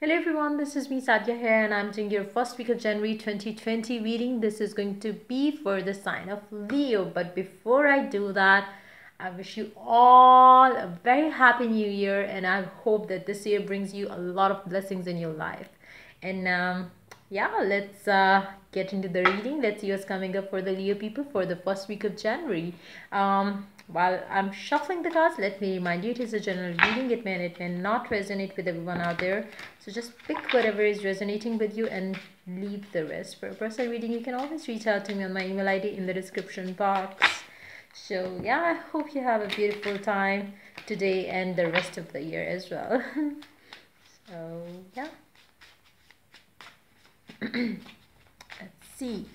Hello everyone, this is me Sadia here and I'm doing your first week of January 2020 reading. This is going to be for the sign of Leo. But before I do that, I wish you all a very happy new year and I hope that this year brings you a lot of blessings in your life. And yeah, let's get into the reading. Let's see what's coming up for the Leo people for the first week of January. While I'm shuffling the cards, let me remind you it is a general reading. It may not resonate with everyone out there. So just pick whatever is resonating with you and leave the rest. For a personal reading, you can always reach out to me on my email ID in the description box. So yeah, I hope you have a beautiful time today and the rest of the year as well. So yeah. Let's see.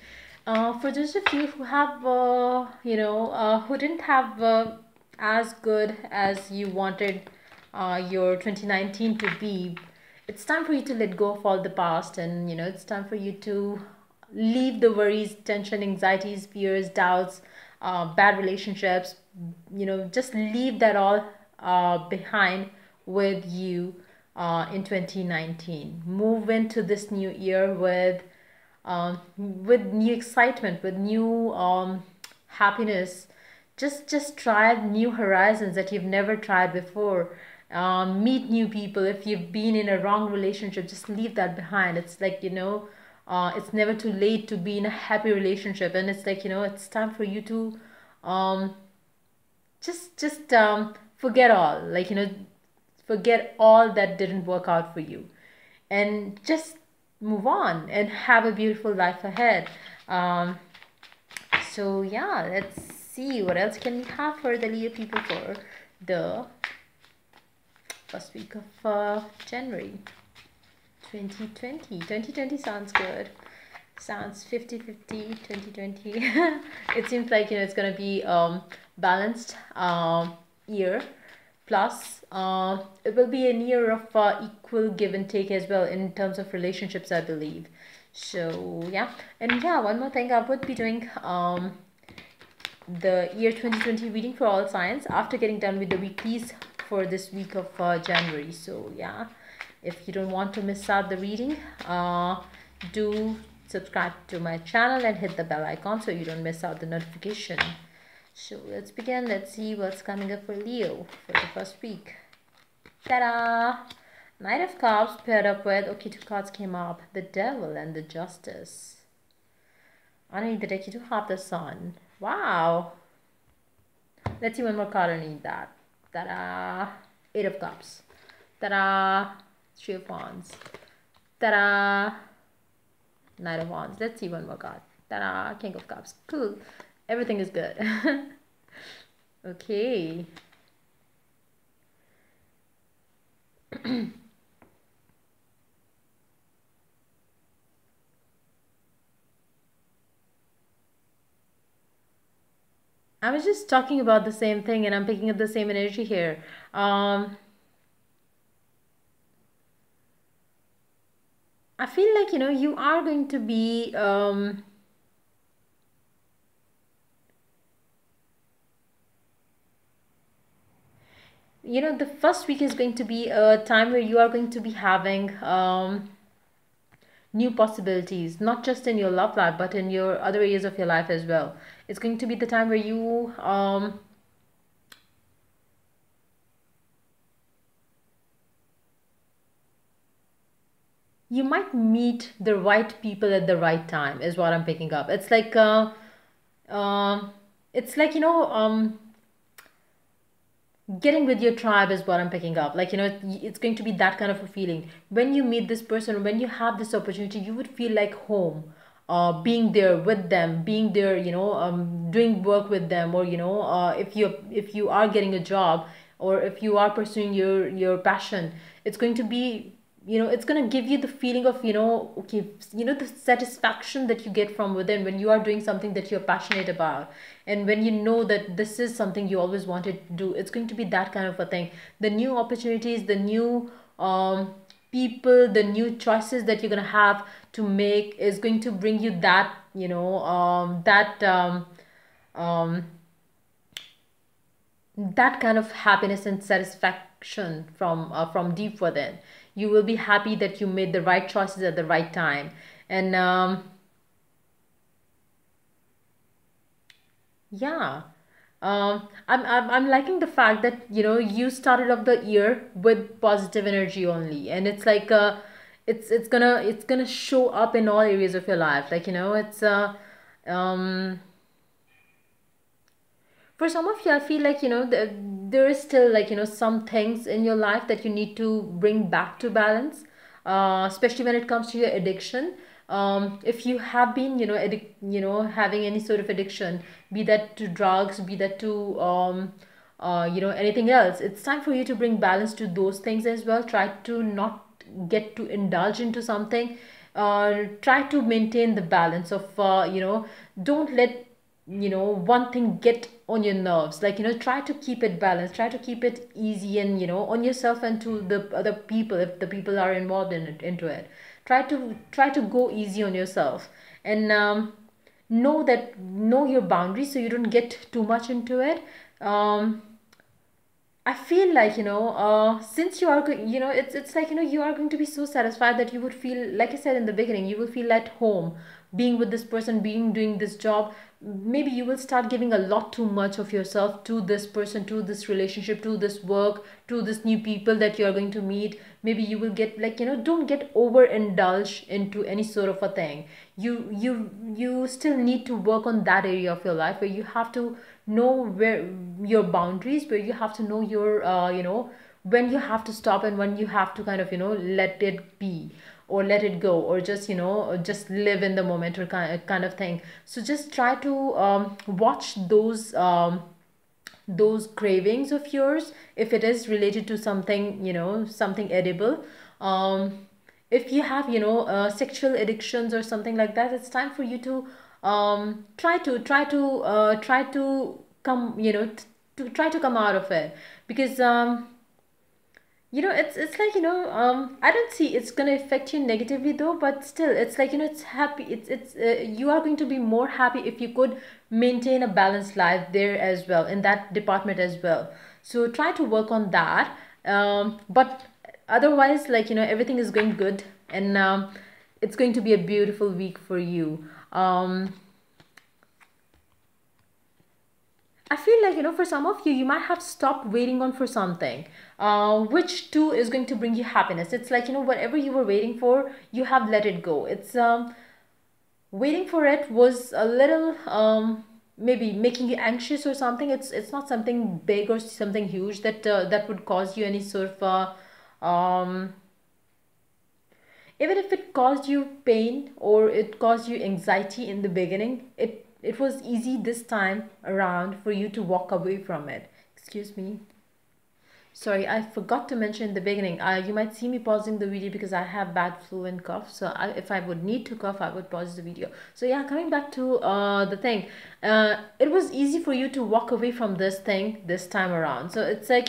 For those of you who have, who didn't have as good as you wanted your 2019 to be, it's time for you to let go of all the past, and it's time for you to leave the worries, tension, anxieties, fears, doubts, bad relationships. Just leave that all behind with you in 2019. Move into this new year with new excitement, with new happiness. Just try new horizons that you've never tried before. Meet new people. If you've been in a wrong relationship, just leave that behind. It's like it's never too late to be in a happy relationship, and it's like it's time for you to just forget all, forget all that didn't work out for you, and just move on and have a beautiful life ahead. So yeah, let's see what else can we have for the Leo people for the first week of January 2020. 2020 sounds good. Sounds 50-50. 2020. It seems like it's gonna be balanced year. Plus, it will be a year of equal give and take as well in terms of relationships, I believe. So yeah, and yeah, one more thing, I would be doing the year 2020 reading for all signs after getting done with the weeklies for this week of January. So yeah, if you don't want to miss out the reading, do subscribe to my channel and hit the bell icon so you don't miss out the notification. So let's begin. Let's see what's coming up for Leo for the first week. Ta-da! Knight of Cups paired up with, okay, two cards came up. The Devil and the Justice. Underneath the deck, you do have the Sun. Wow! Let's see one more card underneath that. Ta-da! Eight of Cups. Ta-da! Three of Wands. Ta-da! Knight of Wands. Let's see one more card. Ta-da! King of Cups. Cool. Everything is good. Okay. I was just talking about the same thing and I'm picking up the same energy here. I feel like, you are going to be the first week is going to be a time where you are going to be having new possibilities, not just in your love life, but in your other areas of your life as well. It's going to be the time where you might meet the right people at the right time is what I'm picking up. It's like getting with your tribe is what I'm picking up. It's going to be that kind of a feeling. When you meet this person, when you have this opportunity, you would feel like home. Being there with them, being there, doing work with them, or if you are getting a job, or if you are pursuing your passion, it's going to be it's going to give you the feeling of okay, the satisfaction that you get from within when you are doing something that you're passionate about, and when you know that this is something you always wanted to do. It's going to be that kind of a thing. The new opportunities, the new people, the new choices that you're going to have to make is going to bring you that that kind of happiness and satisfaction from deep within. You will be happy that you made the right choices at the right time. And yeah. I'm liking the fact that you started off the year with positive energy only, and it's like it's gonna show up in all areas of your life. Like it's um for some of you, I feel like there is still like some things in your life that you need to bring back to balance, especially when it comes to your addiction. If you have been having any sort of addiction, be that to drugs, be that to anything else, it's time for you to bring balance to those things as well. Try to not get to indulge into something. Try to maintain the balance of don't let one thing get on your nerves. Like try to keep it balanced, try to keep it easy, and on yourself and to the other people, if the people are involved in it, into it. Try to go easy on yourself, and know your boundaries so you don't get too much into it. I feel like since you are it's like you are going to be so satisfied that you would feel, like I said in the beginning, you will feel at home being with this person, being doing this job. Maybe you will start giving a lot too much of yourself to this person, to this relationship, to this work, to this new people that you are going to meet. Maybe you will get like don't get overindulged into any sort of a thing. You still need to work on that area of your life where you have to know where your boundaries, where you have to know your when you have to stop and when you have to kind of let it be or let it go, or just just live in the moment, or kind of thing. So just try to watch those cravings of yours, if it is related to something something edible. If you have sexual addictions or something like that, it's time for you to try to come to try to come out of it. Because it's like I don't see it's gonna affect you negatively though, but still it's like it's happy, it's you are going to be more happy if you could maintain a balanced life there as well, in that department as well. So try to work on that. But otherwise, like everything is going good, and it's going to be a beautiful week for you. I feel like, for some of you, you might have stopped waiting on for something, which too is going to bring you happiness. It's like, whatever you were waiting for, you have let it go. It's waiting for it was a little maybe making you anxious or something. It's not something big or something huge that that would cause you any sort of even if it caused you pain or it caused you anxiety in the beginning, it was easy this time around for you to walk away from it. Excuse me. Sorry, I forgot to mention in the beginning. You might see me pausing the video because I have bad flu and cough. So if I would need to cough, I would pause the video. So yeah, coming back to the thing, it was easy for you to walk away from this thing this time around. So it's like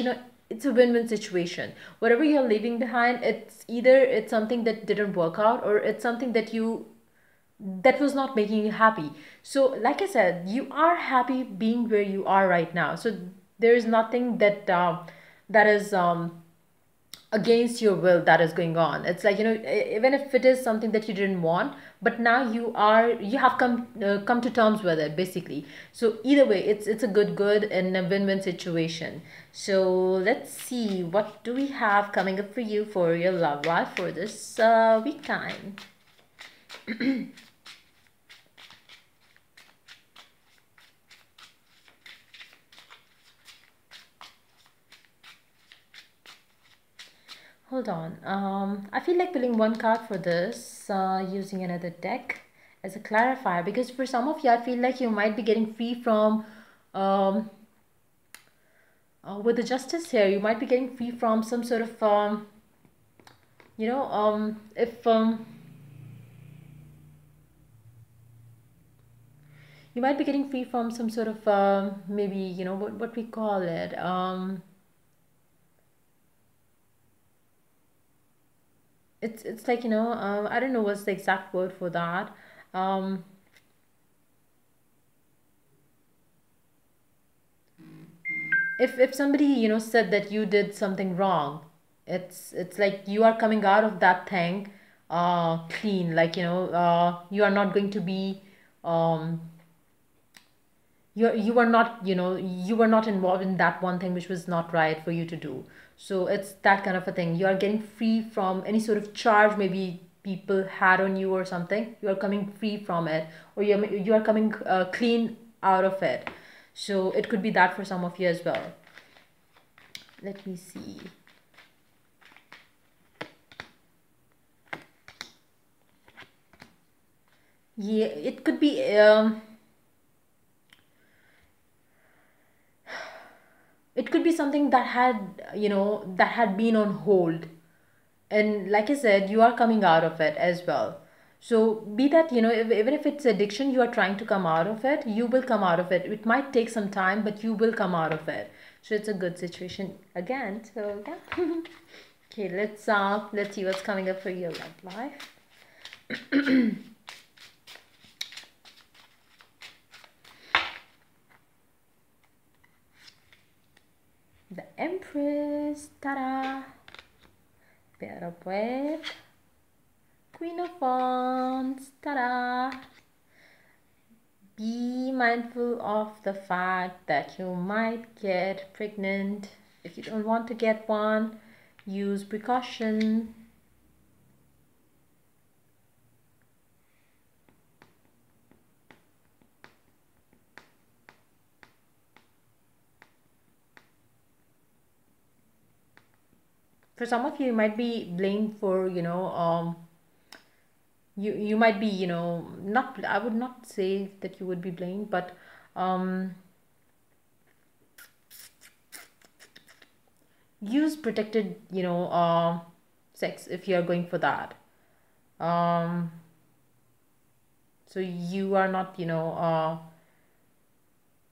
it's a win-win situation. Whatever you're leaving behind, it's either it's something that didn't work out, or it's something that was not making you happy. So like I said, you are happy being where you are right now. So there is nothing that is against your will that is going on. It's like even if it is something that you didn't want, but now you have come to terms with it basically. So either way, it's a good and a win-win situation. So let's see, what do we have coming up for you for your love life for this week time. Hold on. I feel like pulling one card for this, using another deck as a clarifier, because for some of you, I feel like you might be getting free from, um, with the justice here, you might be getting free from some sort of, if you might be getting free from some sort of, maybe, what we call it. It's like I don't know what's the exact word for that. um if somebody said that you did something wrong, It's like you are coming out of that thing clean, like you are not going to be um you were not, you were not involved in that one thing which was not right for you to do. So it's that kind of a thing. You are getting free from any sort of charge maybe people had on you or something. You are coming free from it, or you are coming clean out of it. So it could be that for some of you as well. Let me see. Yeah, it could be it could be something that had been on hold. And like I said, you are coming out of it as well. So be that, even if it's addiction, you are trying to come out of it, you will come out of it. It might take some time, but you will come out of it. So it's a good situation again. So yeah. Okay, let's see what's coming up for your love life. The Empress, ta-da! Pair up with Queen of Wands, ta-da! Be mindful of the fact that you might get pregnant. If you don't want to get one, use precaution. For some of you, you might be blamed for, you might be, not, I would not say that you would be blamed, but use protected, sex if you are going for that. So you are not,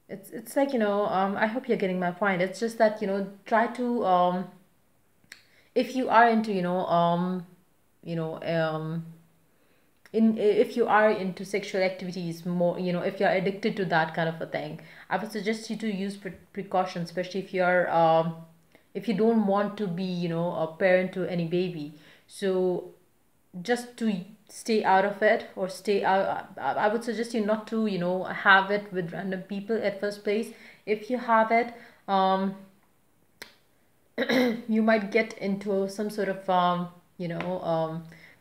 it's like, I hope you're getting my point. It's just that, try to if you are into, you know if you are into sexual activities more, if you're addicted to that kind of a thing, I would suggest you to use precautions, especially if you don't want to be, a parent to any baby. So just to stay out of it, or stay out, I would suggest you not to, have it with random people at first place. If you have it, you might get into some sort of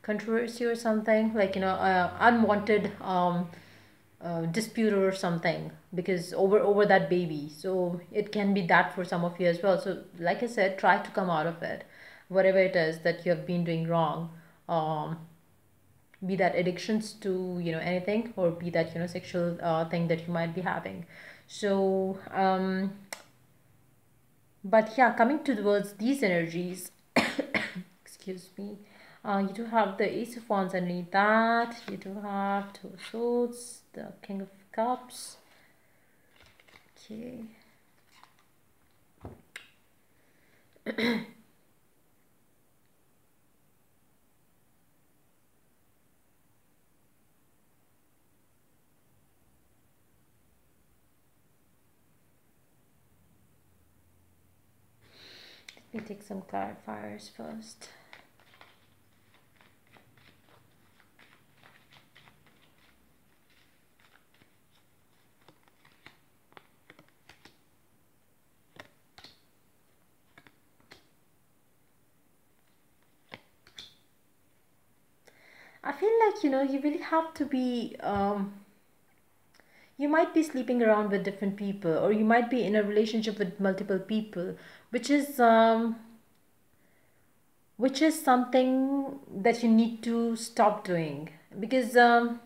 controversy or something, like, unwanted dispute or something, because over that baby. So it can be that for some of you as well. So like I said, try to come out of it, whatever it is that you have been doing wrong, be that addictions to, anything, or be that, sexual thing that you might be having. So but yeah, coming towards these energies, excuse me, you do have the Ace of Wands underneath that. You do have Two of Swords, the King of Cups. Okay. Let me take some clarifiers first. I feel like, you really have to be, you might be sleeping around with different people, or you might be in a relationship with multiple people, which is something that you need to stop doing, because hold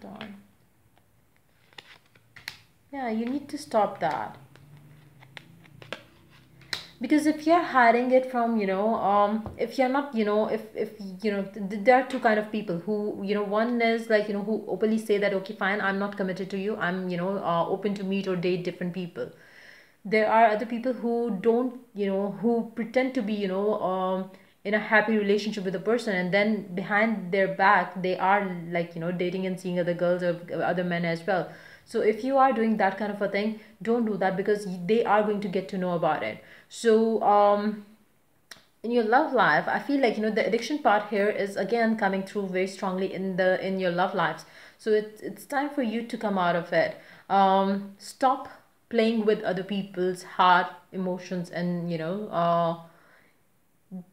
on. Yeah, you need to stop that. Because if you're hiding it from, if you're not, if there are two kind of people who, one is like, who openly say that, okay, fine, I'm not committed to you, I'm, open to meet or date different people. There are other people who don't, who pretend to be, in a happy relationship with a person, and then behind their back they are like, dating and seeing other girls or other men as well. So if you are doing that kind of a thing, don't do that, because they are going to get to know about it. So in your love life, I feel like, the addiction part here is again coming through very strongly in your love lives. So it's time for you to come out of it. Stop playing with other people's heart, emotions, and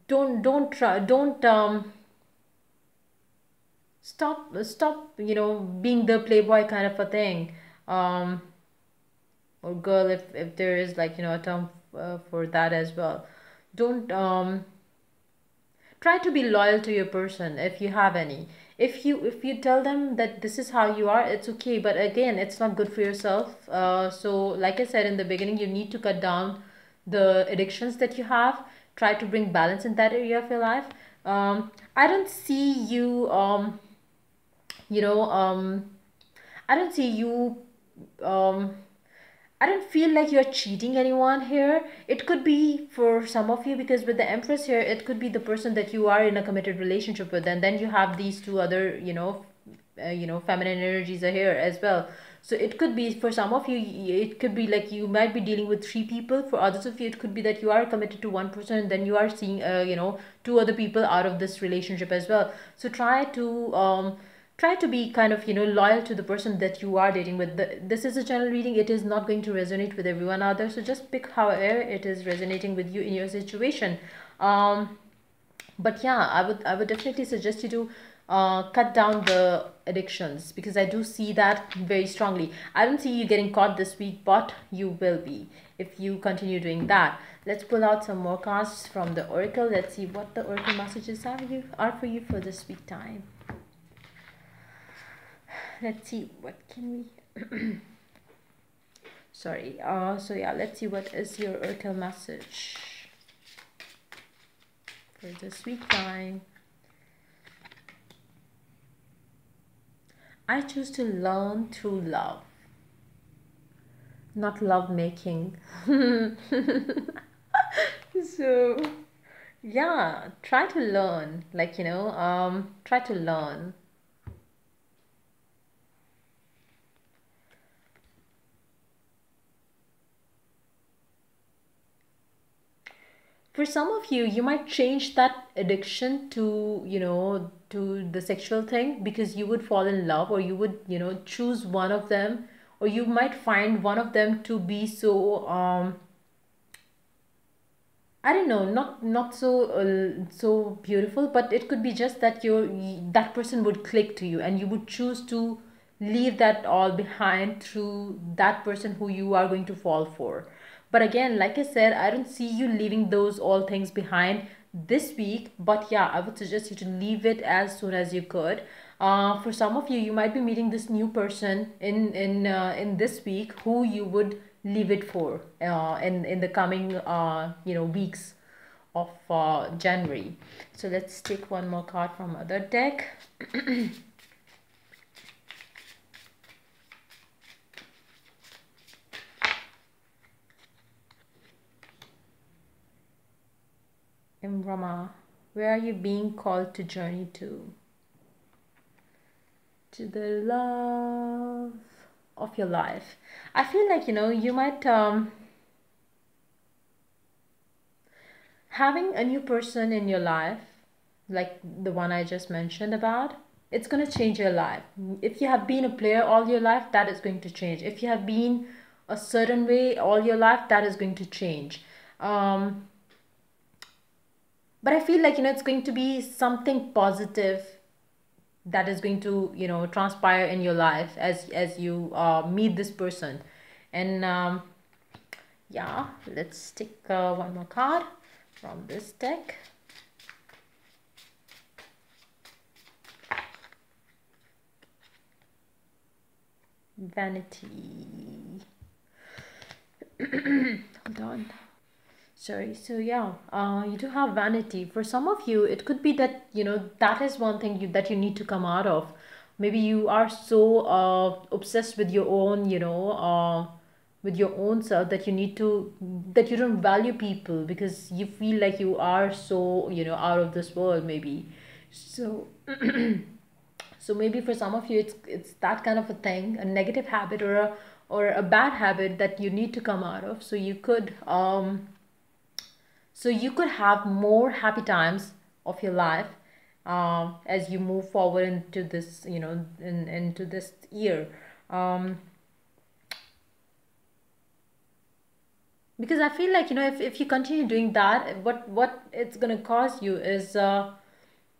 don't try don't stop being the playboy kind of a thing, um or girl, if there is, like, a term for that as well. Don't try to be loyal to your person if you have any. If you tell them that this is how you are, it's okay, but again, it's not good for yourself. So like I said in the beginning, you need to cut down the addictions that you have. Try to bring balance in that area of your life. I don't see you you know I don't see you um I don't feel like you're cheating anyone here. It could be for some of you, because with the Empress here, it could be the person that you are in a committed relationship with, and then you have these two other, feminine energies are here as well. So it could be for some of you, it could be like you might be dealing with three people. For others of you, it could be that you are committed to one person, and then you are seeing, two other people out of this relationship as well. So try to be kind of, loyal to the person that you are dating with. This is a general reading. It is not going to resonate with everyone out there, so just pick however it is resonating with you in your situation. But yeah, I would definitely suggest you to cut down the addictions, because I do see that very strongly. I don't see you getting caught this week, but you will be if you continue doing that. Let's pull out some more cards from the oracle. Let's see what the oracle messages are for you for this week time. Let's see what can we sorry so yeah, let's see what is your oracle message for this week time. I choose to learn through love, not love making. So yeah, try to learn, like, try to learn. For some of you, you might change that addiction to, to the sexual thing, because you would fall in love, or you would, choose one of them, or you might find one of them to be so I don't know, not so so beautiful, but it could be just that that person would click to you, and you would choose to leave that all behind through that person who you are going to fall for. But again, like I said, I don't see you leaving those all things behind this week. But yeah, I would suggest you to leave it as soon as you could. For some of you, you might be meeting this new person in this week, who you would leave it for in the coming weeks of January. So let's take one more card from other deck. Imrama, where are you being called to journey to? To the love of your life. I feel like, you might having a new person in your life, like the one I just mentioned about, it's going to change your life. If you have been a player all your life, that is going to change. If you have been a certain way all your life, that is going to change. But I feel like, it's going to be something positive that is going to, transpire in your life as you meet this person. And yeah, let's take one more card from this deck. Vanity. Hold on. Sorry. So yeah, you do have vanity. For some of you, it could be that, that is one thing that you need to come out of. Maybe you are so obsessed with your own, with your own self, that you need to, that you don't value people because you feel like you are so, out of this world maybe. So so maybe for some of you it's that kind of a thing, a negative habit, or a bad habit that you need to come out of, so you could have more happy times of your life, as you move forward into this, into this year. um, because I feel like, if you continue doing that, what it's gonna cause you is,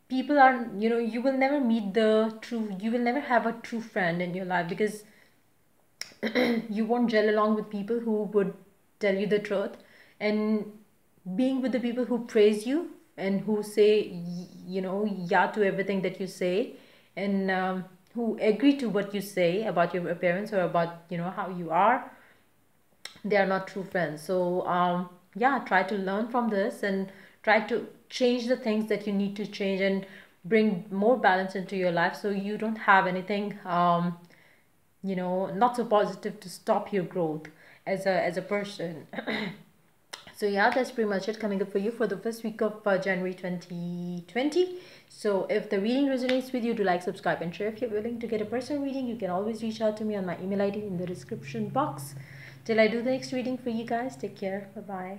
people are, you will never meet the true, you will never have a true friend in your life, because you won't gel along with people who would tell you the truth, and being with the people who praise you and who say, yeah to everything that you say, and who agree to what you say about your appearance or about, how you are, they are not true friends. So yeah, try to learn from this and try to change the things that you need to change, and bring more balance into your life, so you don't have anything, not so positive to stop your growth as a person. So yeah, that's pretty much it coming up for you for the first week of January 2020. So if the reading resonates with you, do like, subscribe, and share. If you're willing to get a personal reading, you can always reach out to me on my email ID in the description box. Till I do the next reading for you guys, take care. Bye bye.